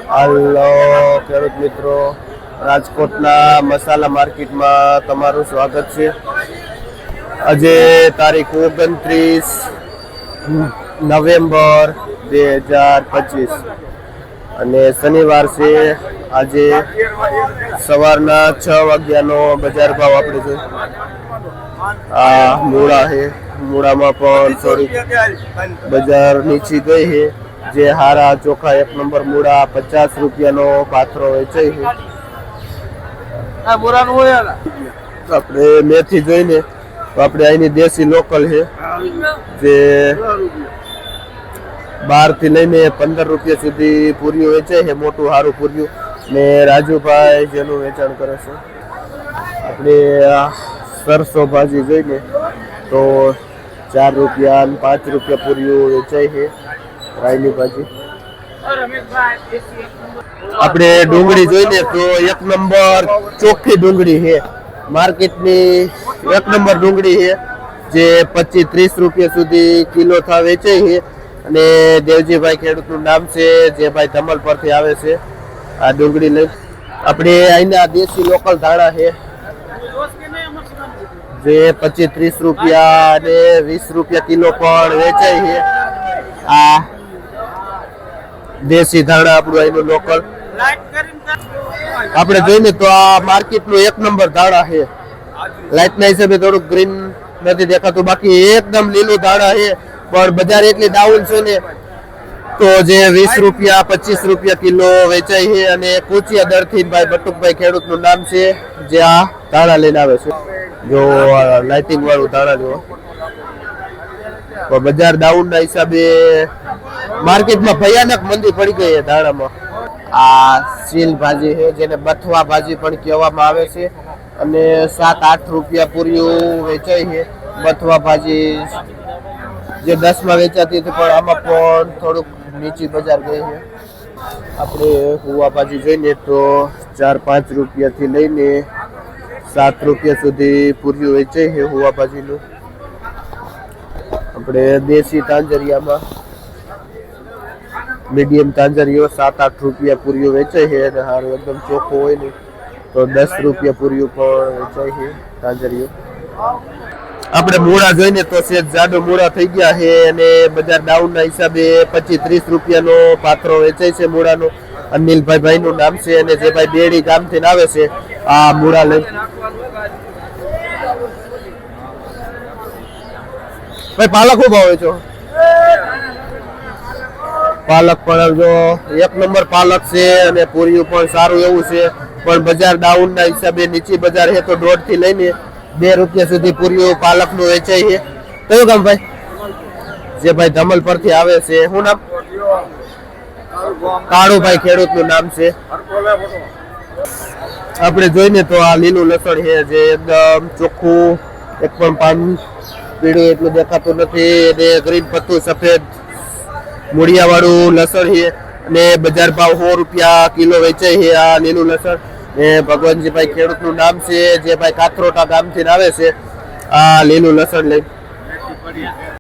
હાલો ખેડૂત મિત્રો, રાજકોટના મસાલા માર્કેટમાં તમારું સ્વાગત છે। આજે તારીખ 29 નવેમ્બર 2025 અને શનિવાર છે। આજે સવારના 6 વાગ્યાનો બજાર ભાવ આપણે જોઈએ। આ મૂળા છે, મૂળામાં પણ થોડી બજાર નીચી ગઈ છે। જે હારા ચોખા 1 નંબર મૂળા 50 રૂપિયાનો પાથરો વેચાય છે। આપણે મેથી જોઈને તો આપણે અહીંની દેશી લોકલ છે, જે 12 થી લઈને 15 રૂપિયા સુધી પૂરીઓ વેચાય છે। મોટું સારું પૂર્યું ને રાજુભાઈ જેનું વેચાણ કરે છે। આપણે સરસો ભાજી જોઈને તો 4 રૂપિયા અને 5 રૂપિયા પૂરીઓ વેચાય છે। રાયની ભાજી આપણે ડુંગળી જોઈને તો 1 નંબર ચોખ્ખી ડુંગળી છે, માર્કેટની 1 નંબર ડુંગળી છે, જે 25-30 રૂપિયા સુધી કિલો થા વેચાય છે। અને દેવજીભાઈ ખેડૂતનું નામ છે, જે ભાઈ ધમલ પરથી આવે છે। આ ડુંગળી લઈ આપણે અહીંના દેશી લોકલ ધાણા છે, જે 25-30 રૂપિયા અને 20 રૂપિયા કિલો પણ વેચાય છે। આ દેશી ધાણા આપણું અહીંનું લોકલ આપણે જોઈને તો આ માર્કેટનું 1 નંબર ધાણા છે। લાઇટના હિસાબે થોડુંક ગ્રીન નથી દેખાતું, બાકી એકદમ લીલું ધાણા છે। પણ બજાર એટલી ડાઉન છે ને, તો જે 20 રૂપિયા 25 રૂપિયા કિલો વેચાય છે। અને કુચિયા દરથી ભાઈ બટુકભાઈ ખેડૂતનું નામ છે, જે આ ધાણા લઈને આવે છે। જો લાઇટિંગ વાળું ધાણા જો બજાર ડાઉન ના હિસાબે માર્કેટમાં ભયાનક મંદી પડી ગઈ છે ધાણામાં। આ સીલ ભાજી છે, જેને બથવા ભાજી પણ કહેવામાં આવે છે, અને 7-8 રૂપિયા પૂરીઓ વેચાય છે। બથવા ભાજી જે 10 માં વેચાતી હતી, પણ આમાં પણ થોડુંક નીચી બજાર ગઈ છે। આપણે હુવા ભાજી જોઈએ તો 4-5 રૂપિયાથી લઈને 7 રૂપિયા સુધી પૂરીઓ વેચાય છે હુવા ભાજીનું। આપણે દેશી તાંજરિયામાં મીડિયમ તાંજરીઓ 7-8 રૂપિયા પૂરીઓ વેચાય છે, અને હારું એકદમ ચોખ્ખું હોય ને તો 10 રૂપિયા પૂરીઓ પણ વેચાય છે તાંજરીઓ। આપણે મૂળા જોઈને તો સેજ જાડો મૂળા થઈ ગયા છે, અને બજાર ડાઉન ના હિસાબે 25-30 રૂપિયાનો પાથરો વેચાય છે મૂળાનો। અનિલભાઈ ભાઈનું નામ છે, અને જે ભાઈ બેડી ગામથી આવે છે આ મૂળા લઈ। ભાઈ પાલક શું ભાવ વેચો? પાલક પણ જો 1 નંબર પાલક છે, અને પૂરીયું પણ સારું એવું છે। પણ બજાર ડાઉન ના હિસાબે નીચી બજાર છે, તો 1.5 થી લઈને 2 રૂપિયા સુધી પૂરીયું પાલક નું વેચાય છે। કયું ગામ ભાઈ? જે ભાઈ ધમલ પરથી આવે છે, શું નામ? કાળુભાઈ ખેડૂત નું નામ છે। આપણે જોઈને તો આ લીલું લસણ છે, જે એકદમ ચોખ્ખું, એક પણ પાન પીળું એટલું દેખાતું નથી, અને ગ્રીન પત્તું સફેદ મૂળિયા વાળું લસણ છે, અને બજાર ભાવ 100 રૂપિયા કિલો વેચાય છે આ લીલું લસણ। ને ભગવાનજીભાઈ ખેડૂતનું નામ છે, જે ભાઈ કાથરોટા ગામથી આવે છે આ લીલું લસણ લઈ।